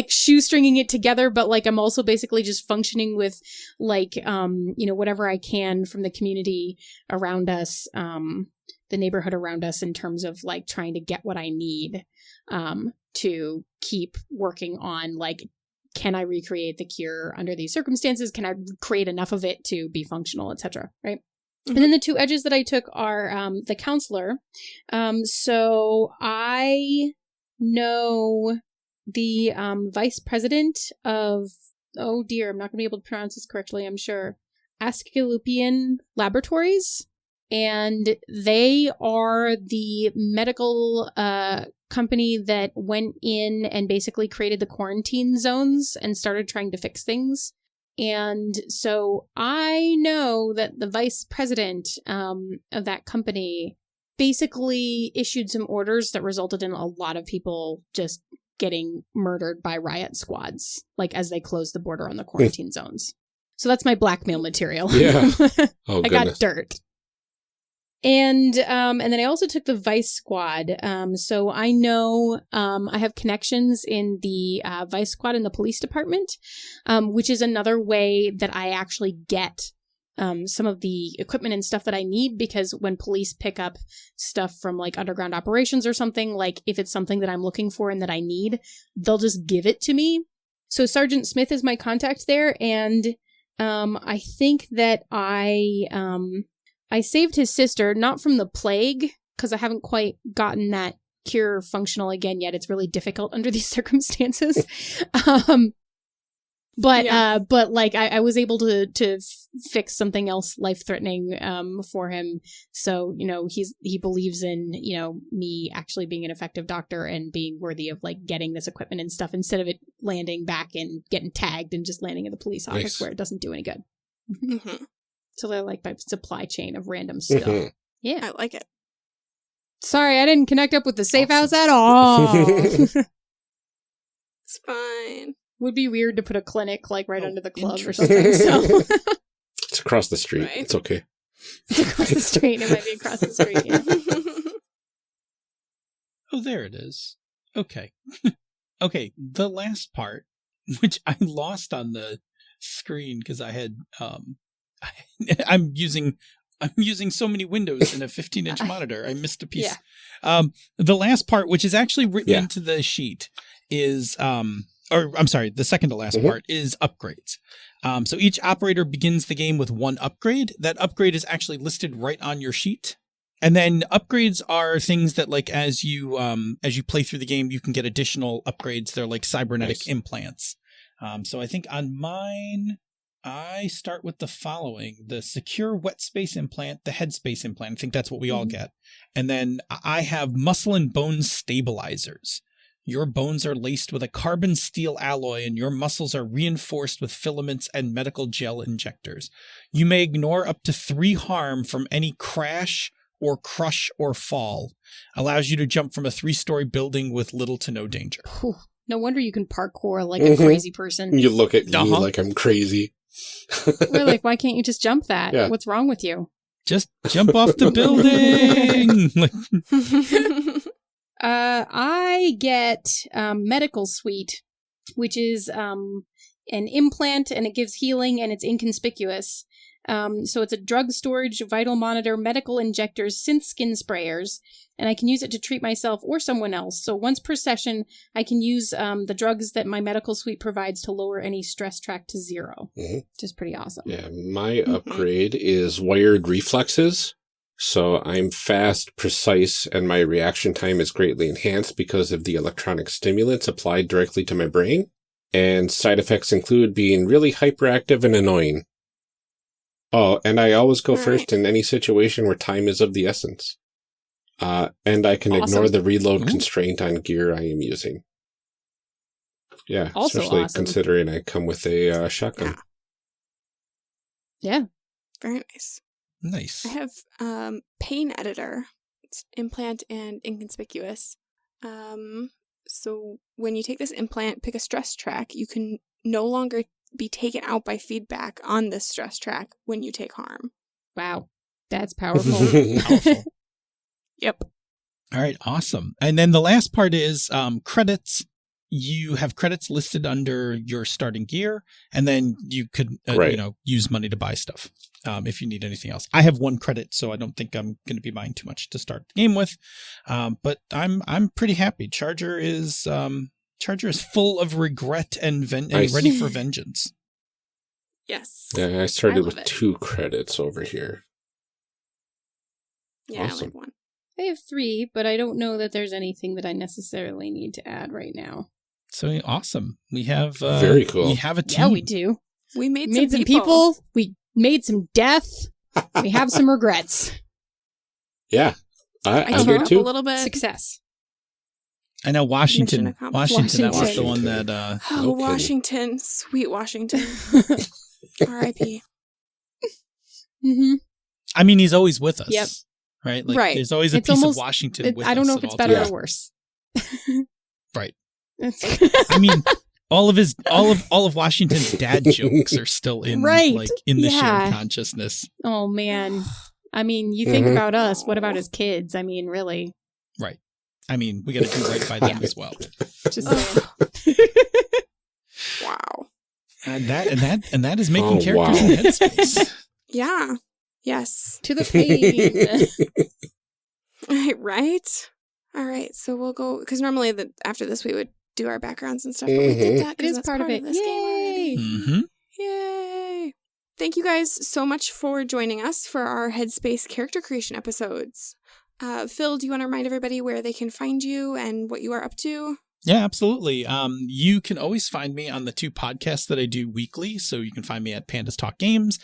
shoestringing it together, but like I'm also basically just functioning with like, whatever I can from the community around us, the neighborhood around us, in terms of like trying to get what I need, to keep working on, like, can I recreate the cure under these circumstances? Can I create enough of it to be functional, etc. Right? Mm-hmm. And then the two edges that I took are the counselor. So I know the vice president of, oh dear, I'm not going to be able to pronounce this correctly, I'm sure, Asclepian Laboratories. And they are the medical company that went in and basically created the quarantine zones and started trying to fix things. And so I know that the vice president of that company basically issued some orders that resulted in a lot of people just getting murdered by riot squads, like as they closed the border on the quarantine zones. So that's my blackmail material. Yeah. Oh, I got dirt. And then I also took the Vice Squad. So I know I have connections in the Vice Squad in the police department, which is another way that I actually get some of the equipment and stuff that I need, because when police pick up stuff from like underground operations or something, like if it's something that I'm looking for and that I need, they'll just give it to me. So Sergeant Smith is my contact there, and I think that I saved his sister, not from the plague, because I haven't quite gotten that cure functional again yet. It's really difficult under these circumstances. But like I was able to fix something else life-threatening for him. So, you know, he believes in, you know, me actually being an effective doctor and being worthy of like getting this equipment and stuff instead of it landing back and getting tagged and just landing in the police office where it doesn't do any good. Mm-hmm. So they're like my supply chain of random stuff. Mm-hmm. Yeah. I like it. Sorry, I didn't connect up with the safe house at all. It's fine. Would be weird to put a clinic like right under the club or something. So It's across the street. Right. It's okay. it's across the street. It might be across the street. Yeah. Oh, there it is. Okay. Okay, the last part, which I lost on the screen because I had I'm using so many windows in a 15-inch monitor. I missed a piece. Yeah. The last part, which is actually written into the sheet, is the second to last part is upgrades. So each operator begins the game with one upgrade. That upgrade is actually listed right on your sheet. And then upgrades are things that, like, as you play through the game, you can get additional upgrades. They're like cybernetic implants. So I think on mine, I start with the following: the secure wet space implant, the Headspace implant. I think that's what we all get. And then I have muscle and bone stabilizers. Your bones are laced with a carbon steel alloy, and your muscles are reinforced with filaments and medical gel injectors. You may ignore up to 3 harm from any crash or crush or fall. Allows you to jump from a 3-story building with little to no danger. Whew. No wonder you can parkour like a crazy person. You look at me like I'm crazy. We're like, why can't you just jump that? Yeah. What's wrong with you? Just jump off the building! I get medical suite, which is an implant, and it gives healing, and it's inconspicuous. So it's a drug storage, vital monitor, medical injectors, synth skin sprayers, and I can use it to treat myself or someone else. So once per session, I can use the drugs that my medical suite provides to lower any stress track to 0, which is pretty awesome. Yeah, my upgrade is wired reflexes. So I'm fast, precise, and my reaction time is greatly enhanced because of the electronic stimulants applied directly to my brain. And side effects include being really hyperactive and annoying. Oh, and I always go first in any situation where time is of the essence. And I can ignore the reload constraint on gear I am using. Yeah, also especially awesome. Considering I come with a shotgun. Yeah. Very nice. Nice. I have pain editor. It's implant and inconspicuous. So when you take this implant, pick a stress track, you can no longer be taken out by feedback on this stress track when you take harm. Wow. That's powerful. Powerful. Yep. All right, awesome. And then the last part is credits. You have credits listed under your starting gear, and then you could use money to buy stuff if you need anything else. I have 1 credit, so I don't think I'm going to be buying too much to start the game with. But I'm pretty happy. Charger is full of regret and ready for vengeance. Yes. Yeah, I started with it. 2 credits over here. Yeah, Awesome. I like 1. I have 3, but I don't know that there's anything that I necessarily need to add right now. So awesome. We have very cool. We have a team. Yeah, we do. We made some people. We made some death. We have some regrets. Yeah, I I did up a too. little bit. Success. I know Washington. Mission accomplished. That was the Washington. one that. Oh, No kidding. Washington. Sweet Washington. R.I.P. Mm-hmm. I mean, he's always with us. Yep. Right. Like, Right. There's always a It's piece almost- of Washington with us. I don't know if at it's all better times. or worse. Right. I mean, all of Washington's dad jokes are still in Right. in the Yeah. shared consciousness. Oh man. I mean, you think about us. What about his kids? I mean, really. Right. I mean, we got to do right by them as well. Just saying. Wow. And that is making Oh, characters wow. in Headspace. Yeah. Yes. To the pain. Right? All right. So we'll go, because normally after this we would do our backgrounds and stuff, but we did that It because is that's part of it. this game already. Mm-hmm. Yay. Thank you guys so much for joining us for our Headspace character creation episodes. Phil, do you want to remind everybody where they can find you and what you are up to? Yeah, absolutely. You can always find me on the 2 podcasts that I do weekly. So you can find me at Pandas Talk Games,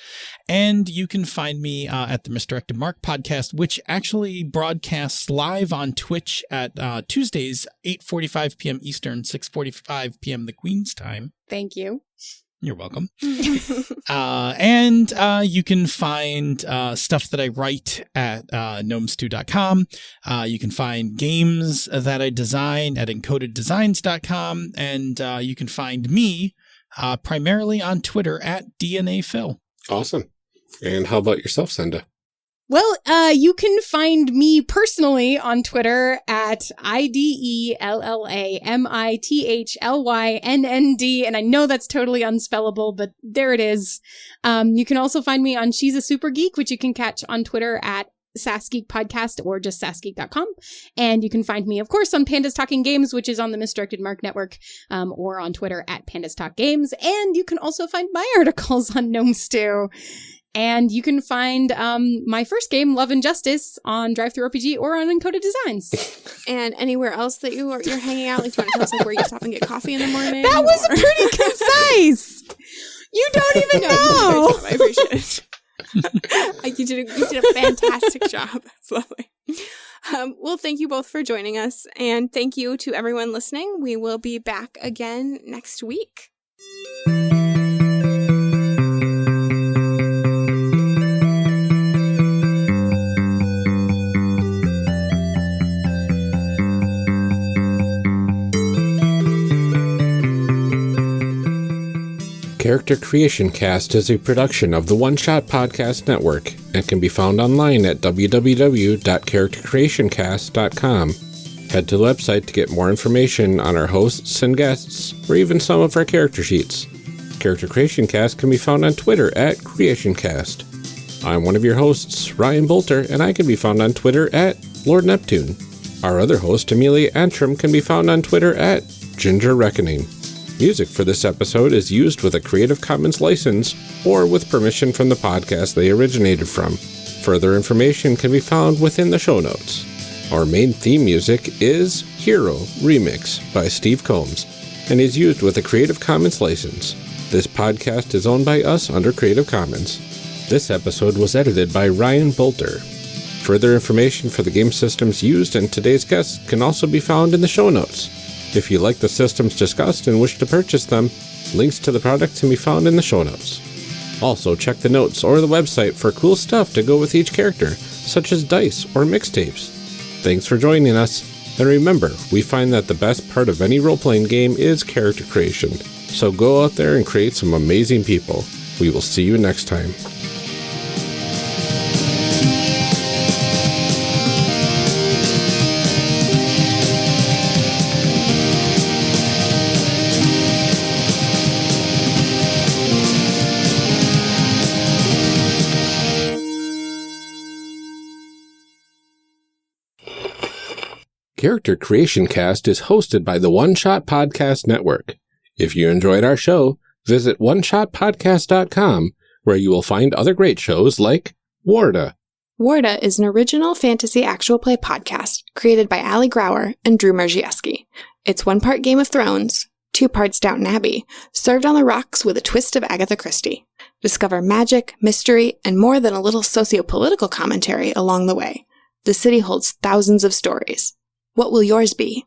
and you can find me at the Misdirected Mark podcast, which actually broadcasts live on Twitch at Tuesdays, 8:45 p.m. Eastern, 6:45 p.m. the Queen's time. Thank you. You're welcome. And you can find stuff that I write at gnomestew.com. You can find games that I design at encodeddesigns.com. And you can find me primarily on Twitter at DNA Phil. Awesome. And how about yourself, Senda? Well, you can find me personally on Twitter at IDELLAMITHLYNND, and I know that's totally unspellable, but there it is. You can also find me on She's a Super Geek, which you can catch on Twitter at SassGeek Podcast or just sassgeek.com. And you can find me, of course, on Pandas Talking Games, which is on the Misdirected Mark Network, or on Twitter at Pandas Talk Games. And you can also find my articles on Gnome Stew. And you can find my first game, Love and Justice, on DriveThruRPG or on Encoded Designs. And anywhere else that you're hanging out, like, do you want to tell us where you stop and get coffee in the morning? That was pretty concise. You don't even know. I appreciate it. You did a fantastic job. That's lovely. Well, thank you both for joining us, and thank you to everyone listening. We will be back again next week. Character Creation Cast is a production of the One Shot Podcast Network and can be found online at www.charactercreationcast.com. Head to the website to get more information on our hosts and guests, or even some of our character sheets. Character Creation Cast can be found on Twitter at CreationCast. I'm one of your hosts, Ryan Bolter, and I can be found on Twitter at Lord Neptune. Our other host, Amelia Antrim, can be found on Twitter at Ginger Reckoning. Music for this episode is used with a Creative Commons license or with permission from the podcast they originated from. Further information can be found within the show notes. Our main theme music is Hero Remix by Steve Combs and is used with a Creative Commons license. This podcast is owned by us under Creative Commons. This episode was edited by Ryan Bolter. Further information for the game systems used and today's guests can also be found in the show notes. If you like the systems discussed and wish to purchase them, links to the products can be found in the show notes. Also, check the notes or the website for cool stuff to go with each character, such as dice or mixtapes. Thanks for joining us, and remember, we find that the best part of any role-playing game is character creation. So go out there and create some amazing people. We will see you next time. Character Creation Cast is hosted by the One Shot Podcast Network. If you enjoyed our show, visit oneshotpodcast.com, where you will find other great shows like Warda. Warda is an original fantasy actual play podcast created by Ali Grauer and Drew Merzieski. It's 1 part Game of Thrones, 2 parts Downton Abbey, served on the rocks with a twist of Agatha Christie. Discover magic, mystery, and more than a little socio-political commentary along the way. The city holds thousands of stories. What will yours be?